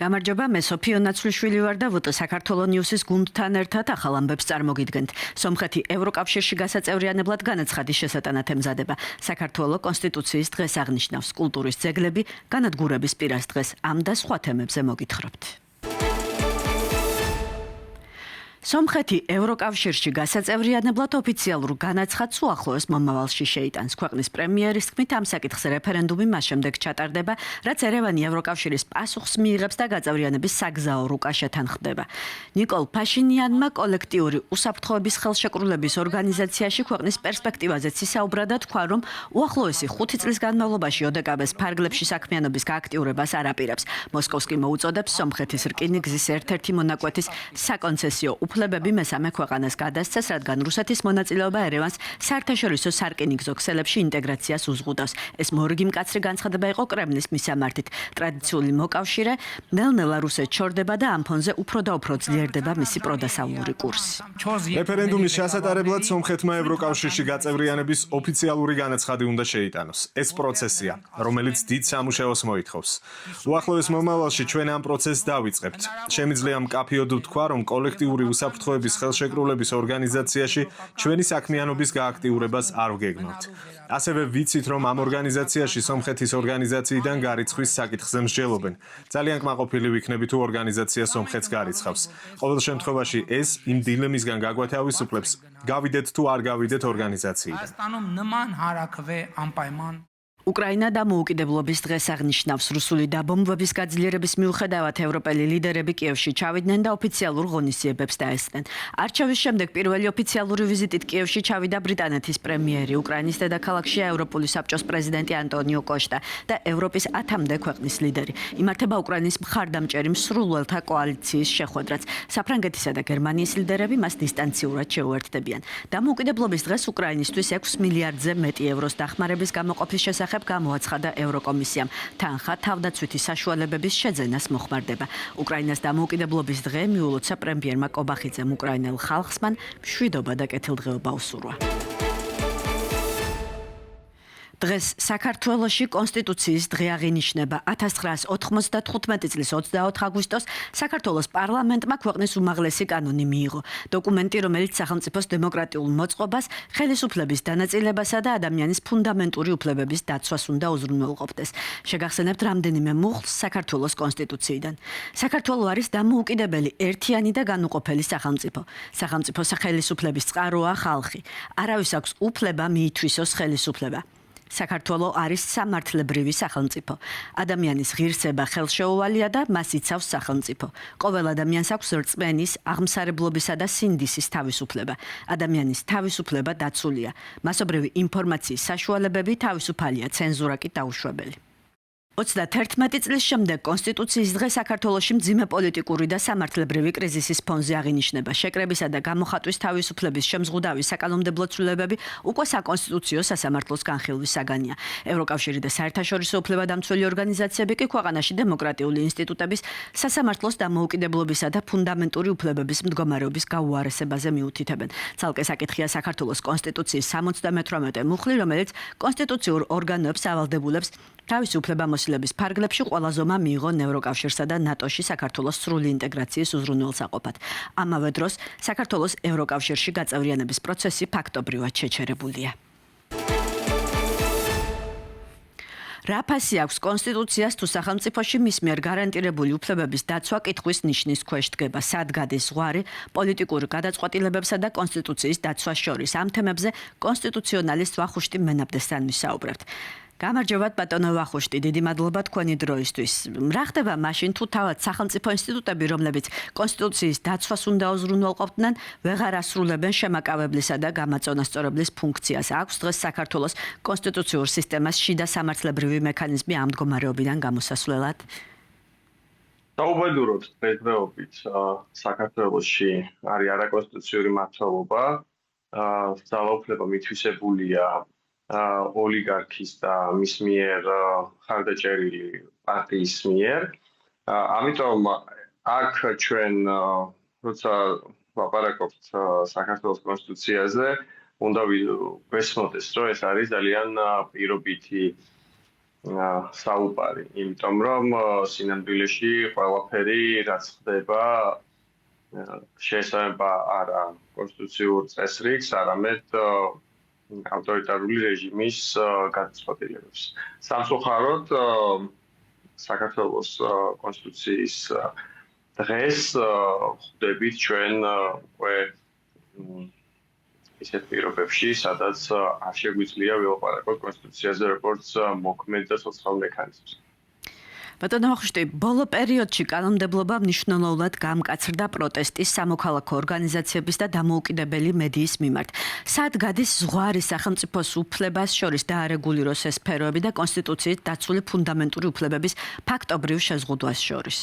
გამარჯობა, მე სოფიო ნაცვლიშვილი ვარ და ვუტ საქართველოს ნიუსის გუნდთან ერთად ახალ ამბებს წარმოგიდგენთ. სომხეთი ევროკავშირში გასაწევრიანებლად განაცხადის შესატანად ემზადება. საქართველოს კონსტიტუციის დღეს აღნიშნავს კულტურის ძეგლები, განადგურების პირას დღეს ამ და სხვა თემებზე მოგითხრობთ. სომხეთი ევროკავშირში გასაწევრიანებლად ოფიციალურ განაცხადს უახლოეს მომავალში შეიტანს. ქვეყნის პრემიერის თქმით, ამ საკითხს რეფერენდუმი მას შემდეგ ჩატარდება, რაც ერევანი ევროკავშირის პასუხს მიიღებს და გაწევრიანების საგზაო რუკა შეთანხმდება. ნიკოლ ფაშინიანმა კოლექტიური უსაფრთხოების ხელშეკრულების ორგანიზაციაში ქვეყნის პერსპექტივაზეც ისაუბრა და თქვა, რომ უახლოესი 5 წლის განმავლობაში ოდკბ-ს ფარგლებში საქმიანობის გააქტიურებას არ აპირებს. მოსკოვს კი მოუწოდებს სომხეთის რკინიგზის ერთ-ერთი მონაკვეთის საკონცესიო უფლებები მესამე ქვეყანას გადასცეს, რადგან რუსეთის მონაწილეობა ერევანს საერთაშორისო სარკინიგზო ქსელებში ინტეგრაციას უზღუდავს. ეს მორიგი მკაცრი განცხადება იყო კრემლის მისამართით. ტრადიციული მოკავშირე ნელ-ნელა რუსეთს შორდება და ამ ფონზე უფრო და უფრო ძლიერდება მისი პროდასავლური კურსი. რეფერენდუმის ჩასატარებლად სომხეთმა ევროკავშირში გაწევრიანების ოფიციალური განაცხადი უნდა შეიტანოს. ეს პროცესია, რომელიც დიდ სამუშაოს მოითხოვს. უახლოეს მომავალში ჩვენ ამ პროცესს დავიწყებთ. შემიძლია მკაფიოდ ვთქვა, რომ კოლექტიური უსაფრთხოების ხელშეკრულების ორგანიზაციაში ჩვენი საქმიანობის გააქტიურებას არ ვგეგმავთ. ასევე ვიცით, რომ ამ ორგანიზაციაში სომხეთის ორგანიზაციიდან გარიცხვის საკითხზე მსჯელობენ. ძალიან კმაყოფილი ვიქნები თუ ორგანიზაცია სომხეთს გარიცხავს. ყოველ შემთხვევაში ეს იმ დილემისგან გაგვათავისუფლებს, გავიდეთ თუ არ გავიდეთ ორგანიზაციიდან. უკრაინა დამოუკიდებლობის დღეს აღნიშნავს. რუსული დაბომბვების გაძლიერების მიუხედავად ევროპელი ლიდერები კიევში ჩავიდნენ და ოფიციალურ ღონისძიებებს დაესწრნენ. არჩევის შემდეგ პირველი ოფიციალური ვიზიტით კიევში ჩავიდა ბრიტანეთის პრემიერი, უკრაინის დედაქალაქში ევროპული საბჭოს პრეზიდენტი ანტონიო კოშტა და ევროპის 10-მდე ქვეყნის ლიდერი. იმართება უკრაინის მხარდამჭერი მსრულველთა კოალიციის შეხვედრაც. საფრანგეთისა და გერმანიის ლიდერები მას დისტანციურად შეუერთდებიან. დამოუკიდებლობის დღეს უკრაინისთვის 6 მილიარდზე მეტი ევროს დახმარების გამოყოფის შესახებ გამოაცხადა ევროკომისიამ. თანხა თავდაცვითი საშუალებების შეძენას მოხმარდება. უკრაინას დამოუკიდებლობის დღე მიულოცა პრემიერმა კობახიძემ უკრაინელ ხალხს მან მშვიდობა და კეთილდღეობა უსურვა. დღეს საქართველოში კონსტიტუციის დღე აღინიშნება. 1995 წლის 24 აგვისტოს საქართველოს პარლამენტმა ქვეყნის უმაღლესი კანონი მიიღო. დოკუმენტი, რომელიც სახელმწიფოს დემოკრატიულ მოწყობას, ხელისუფლების დანაწილებასა და ადამიანის ფუნდამენტური უფლებების დაცვას უნდა უზრუნველყოფდეს. შეგახსენებთ რამდენიმე მუხლს საქართველოს კონსტიტუციიდან. საქართველო არის დამოუკიდებელი, ერთიანი და განუყოფელი სახელმწიფო. სახელმწიფოს ხელისუფლების წყაროა ხალხი. არავის აქვს უფლება მიითვისოს ხელისუფლება. საქართველო არის სამართლებრივი სახელმწიფო. ადამიანის ღირსება ხელშეუვალია და მას იცავს სახელმწიფო. ყოველ ადამიანს აქვს რწმენის, აღმსარებლობისა და სინდისის თავისუფლება. ადამიანის თავისუფლება დაცულია. მასობრივი ინფორმაციის საშუალებები თავისუფალია, ცენზურა კი დაუშვებელი. 31 წლის შემდეგ კონსტიტუციის დღე საქართველოში მძიმე პოლიტიკური და სამართლებრივი კრიზისის ფონზე აღინიშნება. შეკრებისა და გამოხატვის თავისუფლების შემზღუდავი საკანონმდებლო ცვლილებები უკვე საკონსტიტუციო სასამართლოს განხილვის საგანია. ევროკავშირი და საერთაშორისო უფლებადამცველი ორგანიზაციები კი ქვეყანაში დემოკრატიული ინსტიტუტების, სასამართლოს დამოუკიდებლობისა და ფუნდამენტური უფლებების მდგომარეობის გაუარესებაზე მიუთითებენ. ცალკე საკითხია საქართველოს კონსტიტუციის 78 მუხლი, რომელიც კონსტიტუციურ ორგანოებს ავალდებულებს თავისი უფლებამოსილების ფარგლებში ყველა ზომა მიიღო ევროკავშირსა და ნატოში საქართველოს სრული ინტეგრაციის უზრუნველსაყოფად. ამავე დროს საქართველოს ევროკავშირში გაწევრიანების პროცესი ფაქტობრივად შეჩერებულია. რა ფასი აქვს კონსტიტუციას თუ სახელმწიფოში მის მიერ გარანტირებული უფლებების დაცვა კითხვის ნიშნის ქვეშ დგება. სად გადის ზღვარი პოლიტიკურ გადაწყვეტილებებსა და კონსტიტუციის დაცვას შორის? ამ თემებზე კონსტიტუციონალისტ ვახუშტი მენაბდესთან ვისაუბრებთ. გამარჯობათ ბატონო ვახუშტი, დიდი მადლობა თქვენი დროისთვის. რა ხდება მაშინ თუ თავად სახელმწიფო ინსტიტუტები, რომლებიც კონსტიტუციის დაცვას უნდა უზრუნველყოფდნენ, ვეღარ ასრულებენ შემაკავებლისა და გამაწონასწორებლის ფუნქციას? აქვს დღეს საქართველოს კონსტიტუციურ სისტემას შიდა სამართლებრივი მექანიზმი ამ მდგომარეობიდან გამოსასვლელად? საუბედუროთ დღესდღეობით საქართველოში არის არაკონსტიტუციური მმართველობა, ძალაუფლება მითვისებულია ოლიგარქის და მის მიერ ხარდაჭერილი პარტიის მიერ. ამიტომ აქ ჩვენ როცა ვაპარაკობთ საქართველოს კონსტიტუციაზე, უნდა ვესმოდეს, რომ ეს არის ძალიან პირობითი საუბარი, იმიტომ რომ სინამდვილეში ყველაფერი რაც ხდება შეესაბამება არა კონსტიტუციურ წესრიგს, არამედ ავტორიტარული რეჟიმის გადაწყვეტილებებს. სამწუხაროდ საქართველოს კონსტიტუციის დღეს ხვდებით ჩვენ უკვე ისეთ პირობებში, სადაც არ შეგვიძლია ველაპარაკოთ კონსტიტუციაზე როგორც მოქმედ და სოციალურ მექანიზმს. ბატონო ახუშტი, ბოლო პერიოდში კანონმდებლობა მნიშვნელოვნად გამკაცრდა პროტესტის, სამოქალაქო ორგანიზაციების და დამოუკიდებელი მედიის მიმართ. სად გადის ზღვარი სახელმწიფოს უფლებას შორის დაარეგულიროს ეს სფეროები და კონსტიტუციით დაცული ფუნდამენტური უფლებების ფაქტობრივ შეზღუდვას შორის?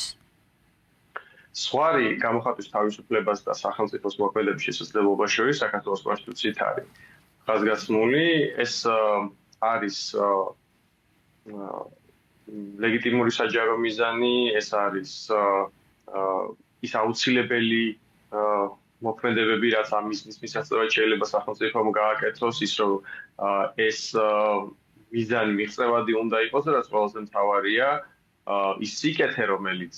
ზღვარი გამოხატვის თავისუფლებას და სახელმწიფოს მოქმედების შესაძლებლობას შორის საქართველოს კონსტიტუციით არის ხაზგასმული. ეს არის ლეგიტიმური საჯარო მიზანი, ეს არის ის აუცილებელი მოქმედებები, რაც ამ მიზნის მისაღწევად შეიძლება სახელმწიფომ გააკეთოს, ის რომ ეს მიზანი მიღწევადი უნდა იყოს და რაც ყველაზე მთავარია, ის სიკეთე, რომელიც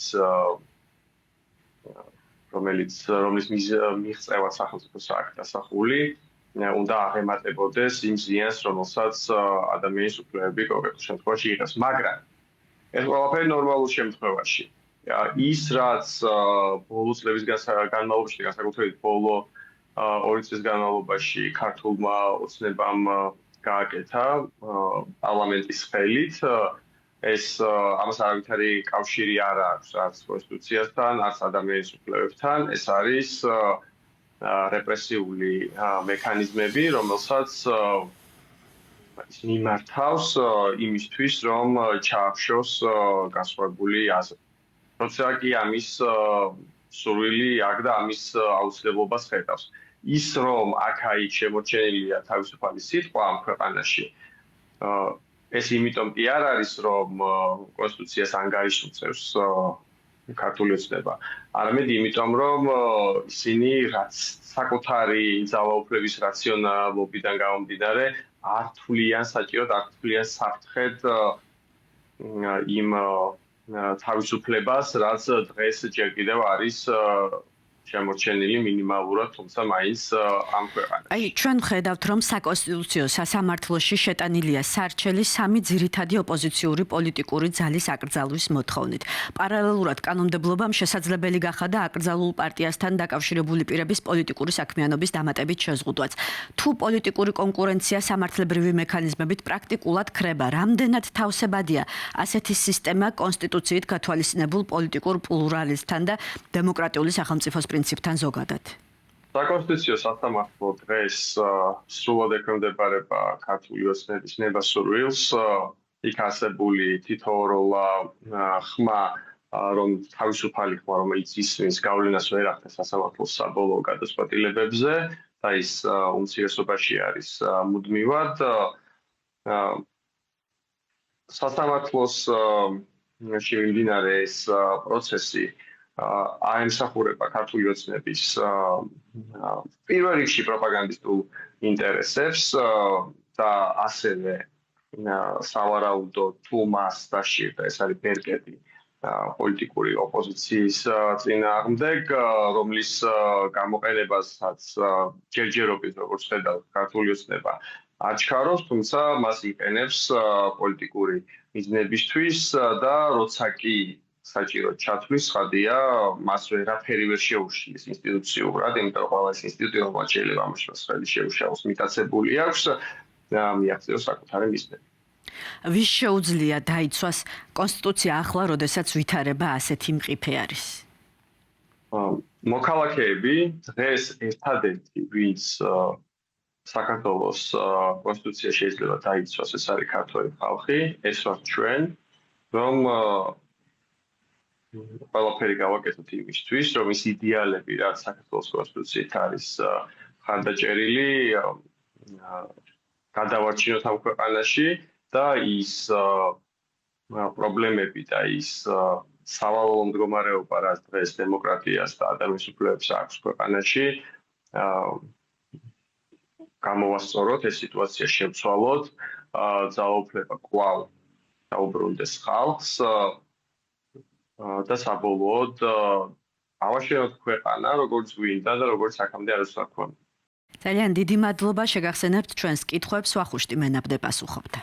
მიღწევად სახელმწიფოს აქვს დასახული, უნდა აღემატებოდეს იმ ზიანს, რომელსაც ადამიანის უფლებები კონკრეტულ შემთხვევაში იღებს. მაგრამ ეს ყველაფერი ნორმალურ შემთხვევაში. ის რაც ბოლო წლების განმავლობაში, განსაკუთრებით ბოლო 2 წლის განმავლობაში ქართულმა ოცნებამ გააკეთა პარლამენტის ხელით, ეს ამას არავითარი კავშირი არ აქვს არც კონსტიტუციასთან, არც ადამიანის უფლებებთან. ეს არის რეპრესიული მექანიზმები, რომელსაც ის მიმართავს იმისთვის, რომ ჩაახშოს განსხვავებული აზრი. როცა კი ამის სურვილი აქვს და ამის აუცილებლობას ხედავს. ის რომ აქ-აიქ შემორჩენილია თავისუფალი სიტყვა ამ ქვეყანაში, ეს იმიტომ კი არ არის, რომ კონსტიტუციას ანგარიშუწევს ქართული ოცნება, არამედ იმიტომ, რომ ისინი რაც საკუთარი ძალაუფლების რაციონალობიდან გამომდინარე არ თვლიან საჭიროდ, არ თვლიან საფრთხედ იმ თავისუფლებას, რაც დღეს ჯერ კიდევ არის შემორჩენილი მინიმალურად, თუმცა მაინც ამ ქვეყანაში. აი, ჩვენ ხედავთ, რომ საკონსტიტუციო სასამართლოში შეტანილია სარჩელი 3 ძირითადი ოპოზიციური პოლიტიკური ძალის აკრძალვის მოთხოვნით. პარალელურად კანონმდებლობამ შესაძლებელი გახადა აკრძალულ პარტიასთან დაკავშირებული პირების პოლიტიკური საქმიანობის დამატებით შეზღუდვაც. თუ პოლიტიკური კონკურენცია სამართლებრივი მექანიზმებით პრაქტიკულად ქრება, რამდენად თავსებადია ასეთი სისტემა კონსტიტუციით გათვალისწინებულ პოლიტიკურ პლურალიზმთან და დემოკრატიული სახელმწიფოს პრინციპთან ზოგადად. საკონსტიტუციო სასამართლო დღეს სრულად ექვემდებარება ქართული ოცნების ნებასურვილს, იქ არსებული თითოეულა ხმა, რომ თავისუფალი ხმა, რომელიც ისმის გავლენას ვერ ახდენს სასამართლოს საბოლოო გადაწყვეტილებებზე და ის უმცირესობაში არის მუდმივად. სასამართლოს მიმდინარე ეს პროცესი აემსახურება ქართული ოცნების პირველ რიგში პროპაგანდისტულ ინტერესებს და ასევე სავარაუდოდ თუ მას დასჭირდა ეს არის ბერკეტი პოლიტიკური ოპოზიციის წინააღმდეგ, რომლის გამოყენებასაც ჯერჯერობით როგორც ხედავთ ქართული ოცნება აჩქარობს, თუმცა მას იყენებს პოლიტიკური მიზნებისთვის და როცა კი საჭიროდ ჩათვლის ხადია, მას ვერაფერი ვერ შეუშლის ინსტიტუციურად, იმიტომ რომ ყველა ეს ინსტიტუტი რომელიც შეიძლება ამაშას ხელი შეუშალოს, მიტაცებული აქვს და მიაღწიოს საკუთარი მიზნები. ვის შეუძლია დაიცვას კონსტიტუცია ახლა, როდესაც ვითარება ასეთი მყიფე არის? მოქალაქეები დღეს ერთადერთი, ვინც საქართველოს კონსტიტუცია შეიძლება დაიცვას, ეს არის ქართველი ხალხი, ეს ვართ ჩვენ, რომ ყველაფერი გავაკეთოთ იმისთვის, რომ ის იდეალები, რაც საქართველოს კონსტიტუციით არის ხანდაჭერილი, გადავარჩინოთ ამ ქვეყანაში და ის პრობლემები და ის სავალალო მდგომარეობა, რაც დღეს დემოკრატიას და ადამიანის უფლებებს აქვს ქვეყანაში, გამოვასწოროთ, ეს სიტუაცია შევცვალოთ, ძალაუფლება კვლავ დაუბრუნდეს ხალხს და საბოლოოდ ავაშენოთ ქვეყანა, როგორც გვინდა და როგორც აქამდე არ ვსაქმე. ძალიან დიდი მადლობა შეგახსენებთ ჩვენს კითხვებს ვახუშტი მენაბდე პასუხობდა.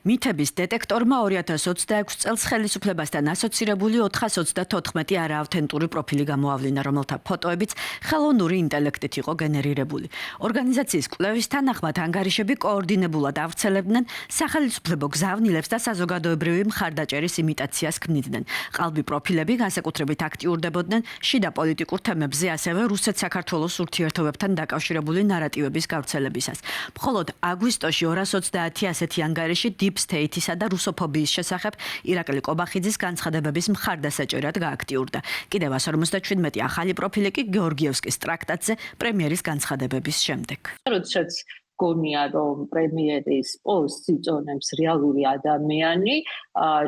მითების დეტექტორმა 2026 წელს ხელისუფლებასთან ასოცირებული 434 არაავთენტური პროფილი გამოავლინა, რომელთა ფოტოებიც ხელოვნური ინტელექტით იყო გენერირებული. ორგანიზაციის კვლევის თანახმად ანგარიშები კოორდინებულად ავრცელებდნენ სახელმწიფო გზავნილებს და საზოგადოებრივი მხარდაჭერის იმიტაციას ქმნიდნენ. ყალბი პროფილები განსაკუთრებით აქტიურდებოდნენ შიდა პოლიტიკურ თემებზე, ასევე რუსეთ-საქართველოს ურთიერთობებთან დაკავშირებული ნარატივების გავრცელებისას. მხოლოდ აგვისტოში 230 ასეთი ანგარიში Deep State-ისა და რუსოფობიის შესახებ ირაკლი კობახიძის განცხადებების მხარდასაჭერად გააქტიურდა. კიდევ 157 ახალი პროფილი კი გეორგიევსკის ტრაქტატზე პრემიერის განცხადებების შემდეგ. როდესაც გონია რომ პრემიერის პოსტს იწონებს რეალური ადამიანი,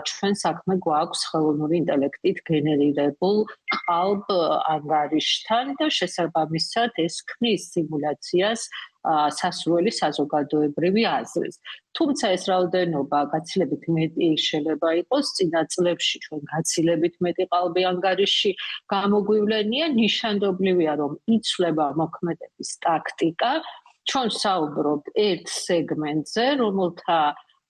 ჩვენ საქმე გვაქვს ხელოვნური ინტელექტით გენერირებულ ყალბ ანგარიშთან და შესაბამისად ეს ქმნის სიმულაციას სასურველი საზოგადოებრივი აზრის. თუმცა ეს რაოდენობა გაცილებით მეტი შეიძლება იყოს, წინა წლებში ჩვენ გაცილებით მეტი ყალბი ანგარიში გამოგვივლენია, ნიშანდობლივია რომ იცვლება მოქმედების ტაქტიკა. ჩვენ საუბრობთ ერთ სეგმენტზე, რომელთა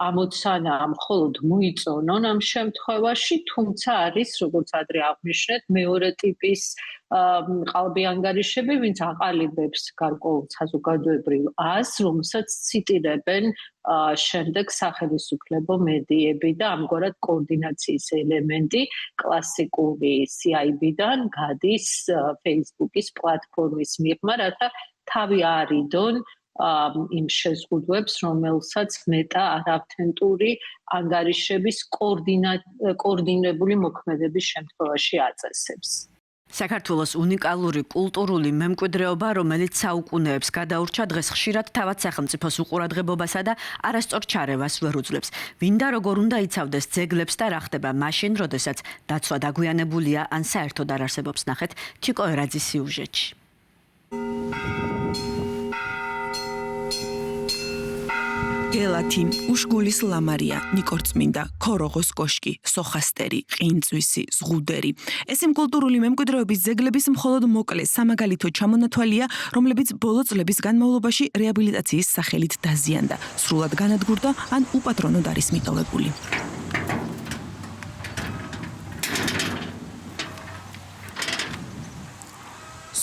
ამოცანა მხოლოდ მოიწონონ ამ შემთხვევაში, თუმცა არის, როგორც ადრე აღნიშნეთ, მეორე ტიპის ყალბი ანგარიშები, ვინც აყალიბებს გარკვეულ საზოგადოებრივ აზრს, რომელსაც ციტირებენ შემდეგ სახელმწიფო მედიები და ამგვარად კოორდინაციის ელემენტი კლასიკური CIB-დან გადის Facebook-ის პლატფორმის მიღმა, რათა თავი არიდონ იმ შეზღუდვებს, რომელსაც მეტა არაავთენტური ანგარიშების კოორდინირებული მოქმედების შემთხვევაში აწესებს. საქართველოს უნიკალური კულტურული მემკვიდრეობა, რომელიც საუკუნეებს გადაურჩა, დღეს ხშირად თავად სახელმწიფოს უყურადღებობასა და არასწორ ჩარევას ვერ უძლებს. ვინდა როგორ უნდა იცავდეს ძეგლებს და რა ხდება მაშინ, როდესაც დაცვა დაგვიანებულია ან საერთოდ არ არსებობს, ნახეთ თიკო ერაძის სიუჟეტში. გელათი, უშგულის ლამარია, ნიკორწმინდა, ქოროღოს კოშკი, სოხასტერი, ყინწვისი, ზღუდერი. ეს იმ კულტურული მემკვიდრეობის ძეგლების მხოლოდ მოკლე სამაგალითო ჩამონათვალია, რომლებიც ბოლო წლების განმავლობაში რეაბილიტაციის სახელით დაზიანდა, სრულად განადგურდა ან უპატრონოდ არის მიტოვებული.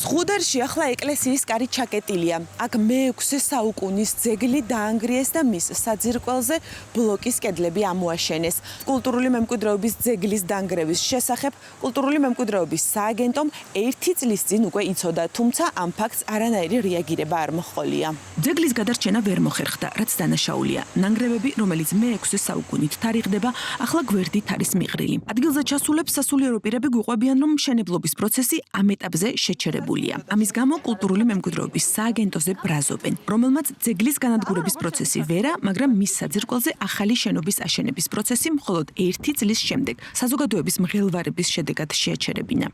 ზღუდერში ახლა ეკლესიის კარი ჩაკეტილია. აქ მე-6 საუკუნის ძეგლი დაანგრიეს და მის საძირკველზე ბლოკის კედლები ამოაშენეს. კულტურული მემკვიდრეობის ძეგლის დანგრევის შესახებ კულტურული მემკვიდრეობის სააგენტომ 1 წლის წინ უკვე იცოდა, თუმცა ამ ფაქტს არანაირი რეაგირება არ მოჰყოლია. ძეგლის გადარჩენა ვერ მოხერხდა, რაც დანაშაულია. ნანგრევები, რომელიც მე-6 საუკუნით თარიღდება, ახლა გვერდით არის მიღრილი. ადგილზე ჩასულებს სასულიერო პირები გვიყვებიან, რომ მშენებლობის პროცესი ამ ეტაპზე შეჩერებულია. ამის გამო კულტურული მემკვიდრეობის სააგენტოზე ბრაზობენ, რომელმაც ძეგლის განადგურების პროცესი ვერა, მაგრამ მის საძირკველზე ახალი შენობის აშენების პროცესი მხოლოდ 1 წლის შემდეგ საზოგადოების მღელვარების შედეგად შეაჩერებინა.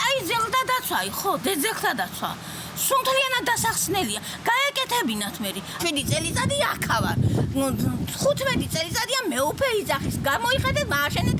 აი ძეგლთა დაცვა, ხო, ძეგლთა დაცვა. სუნთლიანად დასახსნელია. გაეკეთებინათ მე. 7 წელიწადი აქა ვარ. 15 წელიწადია მეუფე იძახის. გამოიხედეთ, ააშენეთ.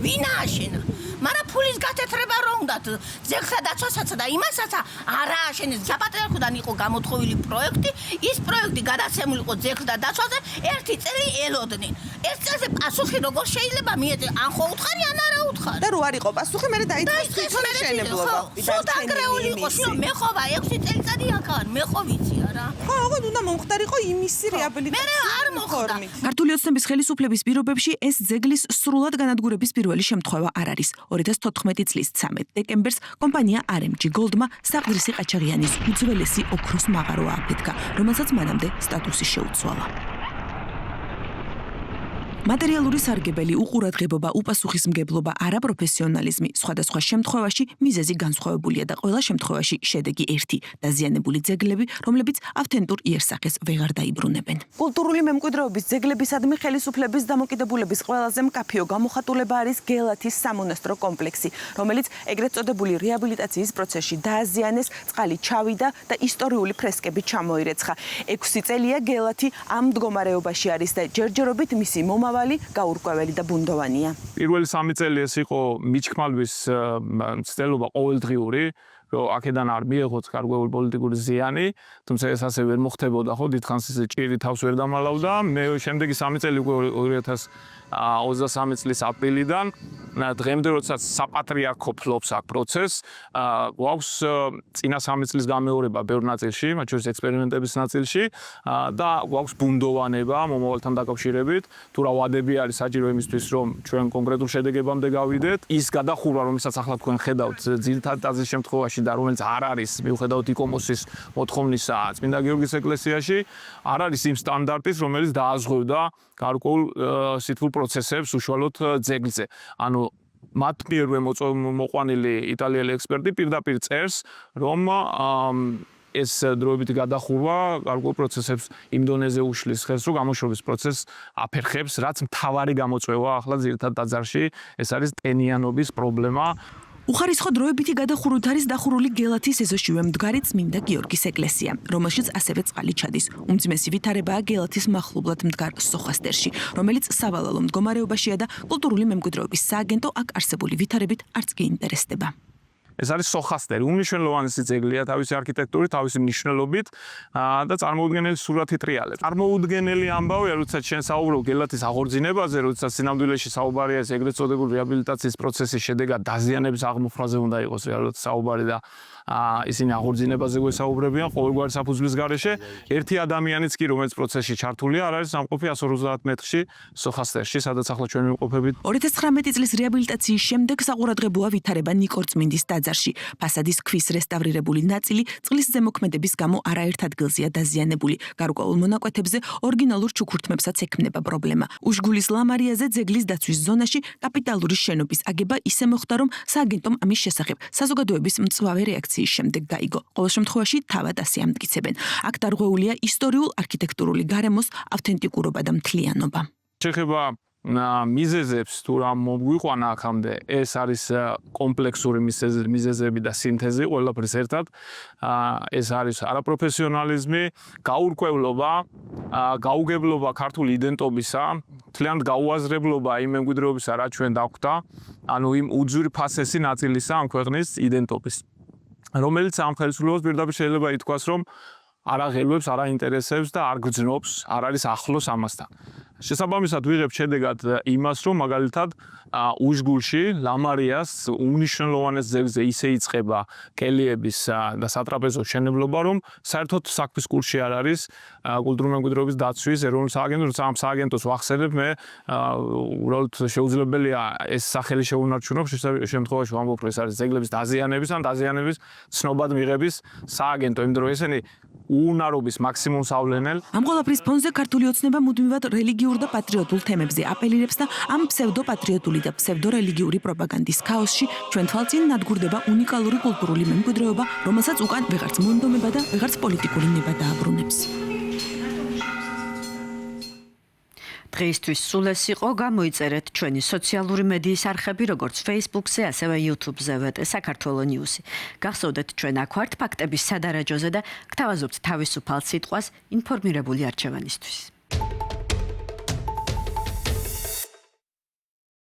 ვინ ააშენა? მაგრამ ფულის გათეთრება რო უნდათ ძეგლთა დაცვასაცა და იმასაცა არ ააშენეს. საპატრიარქოდან იყო გამოთხოვილი პროექტი, ის პროექტი გადაცემული იყო ძეგლთა დაცვაზე, 1 წელი ელოდნენ. 1 წელზე პასუხი როგორ შეიძლება მიეწე? ან ხო უთხარი, ან არა უთხარი. და რო არ იყო პასუხი, მე დაიწყეს თვითონ მშენებლობა. სუდაგრეული იყო, მე ხოვა 6 წელიწადი აქ ვარ, მე ხო ვიცი არა. ხო, ოღონდ უნდა მომხდარიყო იმისი რეაბილიტაცია. მე არ მოხდა. ქართული ოცნების ხელისუფლების პირობებში ეს ძეგლის სრულად განადგურების პირველი შემთხვევა არ არის. 2014 წლის 13 დეკემბერს კომპანია RMG Gold-მა საყდრისი ყაჩაღიანის უძველესი ოქროს მაღარო ააფეთქა, რომელსაც მანამდე სტატუსი შეუცვალა. მატერიალური სარგებელი, უყურადღებობა, უპასუხისმგებლობა, არაპროფესიონალიზმი, სხვადასხვა შემთხვევაში მიზეზი განსხვავებულია და ყველა შემთხვევაში შედეგი ერთი: დაზიანებული ძეგლები, რომლებიც ავთენტურ იერსახეს ვეღარ დაიბრუნებენ. კულტურული მემკვიდრეობის ძეგლებისადმი ხელისუფლების დამოკიდებულების ყველაზე მკაფიო გამოხატულება არის გელათის სამონასტრო კომპლექსი, რომელიც ეგრეთ წოდებული რეაბილიტაციის პროცესში დააზიანეს, წყალი ჩავიდა და ისტორიული ფრესკები ჩამოირეცხა. 6 წელია გელათი ამ მდგომარეობაში არის და ჯერჯერობით მისი მომავალი გაურკვეველი და ბუნდოვანია. პირველი 3 წელი ეს იყო მიჩქმალვის ცდელობა ყოველდღიური, რომ აქედან არ მიეღოთ გარკვეული პოლიტიკური ზიანი, თუმცა ეს ასე ვერ მოხდებოდა, ხო, დიდხანს ეს ჭირი თავს ვერ დამალავდა. მე შემდეგი 3 წელი უკვე 2023 წლის აპრილიდან დღემდე როდესაც საპატრიარქო ფლობს აქ პროცესს, გვაქვს წინა 3 წლის გამეორება ბევრ ნაწილში, მათ შორის ექსპერიმენტების ნაწილში და გვაქვს ბუნდოვანება მომავალთან დაკავშირებით, თუ რა ვადები არის საჭირო იმისთვის, რომ ჩვენ კონკრეტულ შედეგებამდე გავიდეთ. ის გადახურვა, რომელსაც ახლა თქვენ ხედავთ, ძირითადად ტაძრის შემთხვევაში და რომელიც არ არის მიუხედავად იკომოსის მოთხოვნისა წმინდა გიორგის ეკლესიაში, არ არის იმ სტანდარტის, რომელიც დააზღვევდა გარკვეულ სითბურ პროცესებს უშუალოდ ძეგლზე. ანუ მათ მიერვე მოყვანილი იტალიელი ექსპერტი პირდაპირ წერს, რომ ეს დროებითი გადახურვა გარკვეულ პროცესებს იმ დონეზე უშლის ხელს, რომ გამოშვების პროცესს აფერხებს, რაც მთავარი გამოწვევა ახლა ძირითადად ტაძარში, ეს არის ტენიანობის პრობლემა. უხარისხო დროებითი გადახურვით არის დახურული გელათის ეზოშივე მდგარი წმინდა გიორგის ეკლესია, რომელშიც ასევე წყალი ჩადის. უმძიმესი ვითარებაა გელათის მახლობლად მდგარ სოხასტერში, რომელიც სავალალო მდგომარეობაშია და კულტურული მემკვიდრეობის სააგენტო აქ არსებული ვითარებით არც კი ინტერესდება. ეს არის სოხასტერი, უმნიშვნელოვანესი ძეგლია თავისი არქიტექტურით, თავისი მნიშვნელობით და წარმოუდგენელი სურათი ტრიალებს. წარმოუდგენელი ამბავია, როდესაც შენ საუბრობ გელათის აღორძინებაზე, როდესაც სინამდვილეში საუბარია ეს ეგრეთ წოდებული რეაბილიტაციის პროცესის შედეგად დაზიანების აღმოფხვრაზე უნდა იყოს რეალურად საუბარი და ისინი აღორძინებაზე გვესაუბრებიან ყოველგვარი საფუძვლის გარეშე. ერთი ადამიანიც კი, რომელიც პროცესში ჩართულია, არ არის სამყოფი 150 მეტრში სოხასტერში, სადაც ახლა ჩვენ ვიმყოფებით. 2019 წლის რეაბილიტაციის შემდეგ საყურადღებოა ვითარება ნიკორწმინდის ტაძარში. ფასადის ქვის რესტავრირებული ნაწილი წყლის ზემოქმედების გამო არაერთ ადგილზეა დაზიანებული. გარკვეულ მონაკვეთებზე ორიგინალურ ჩუქურთმებსაც ექმნება პრობლემა. უშგულის ლამარიაზე ძეგლის დაცვის ზონაში კაპიტალური შენობის აგება ისე მოხდა, რომ სააგენტომ ამის შესახებ საზოგადოების მწვავე რეაქციის შემდეგ გაიგო. ყოველ შემთხვევაში თავად ასე ამტკიცებენ. აქ დარღვეულია ისტორიულ არქიტექტურული გარემოს ავთენტიკურობა და მთლიანობა. შეხება მიზეზებს თუ რა მოგვიყვანა აქამდე, ეს არის კომპლექსური მიზეზები და სინთეზი ყველაფრის ერთად. ეს არის არაპროფესიონალიზმი, გაურკვევლობა, გაუგებრობა ქართული იდენტობისა, მთლიანად გაუაზრებლობა იმ მემკვიდრეობისა, რაც ჩვენ დაგვხდა, ანუ იმ უძვირფასესი ნაწილისა ამ ქვეყნის იდენტობის, რომელიც ამ ხელისუფლებას პირდაპირ შეიძლება ითქვას, რომ არ აღელვებს, არ აინტერესებს და არ გრძნობს, არ არის ახლოს ამასთან. შესაბამისად ვიღებთ შედეგად იმას, რომ მაგალითად უშგულში ლამარიას უმნიშვნელოვანეს ძეგლზე ისე იწყება კელიების და სატრაპეზო მშენებლობა, რომ საერთოდ საქმის კურსში არ არის კულტურული მემკვიდრეობის დაცვის ეროვნული სააგენტო, როცა ამ სააგენტოს ვახსენებ, მე უბრალოდ შეუძლებელია ეს სახელი შეუნარჩუნო, შემთხვევაში ვამბობ, რომ ეს არის ძეგლების დაზიანების ან დაზიანების ცნობად მიღების სააგენტო, იმ დროს ესენი უუნარობის მაქსიმუმს ავლენენ. ამ ყველაფრის ფონზე ქართული ოცნება მუდმივად რელიგიურ და პატრიოტულ თემებზე აპელირებს და ამ ფსევდოპატრიოტული და ფსევდორელიგიური პროპაგანდის ქაოსში ჩვენ თვალწინ ნადგურდება უნიკალური კულტურული მემკვიდრეობა, რომელსაც უკან ვეღარც მონდომება და ვეღარც პოლიტიკური ნება დააბრუნებს. დღეისთვის სულ ეს იყო, გამოიწერეთ ჩვენი სოციალური მედიის არხები, როგორც Facebook-ზე, ასევე YouTube-ზე ვეტე საქართველო News-ი. გახსოვდეთ, ჩვენ აქ ვართ ფაქტების სადარაჯოზე და გთავაზობთ თავისუფალ სიტყვას ინფორმირებული არჩევანისთვის.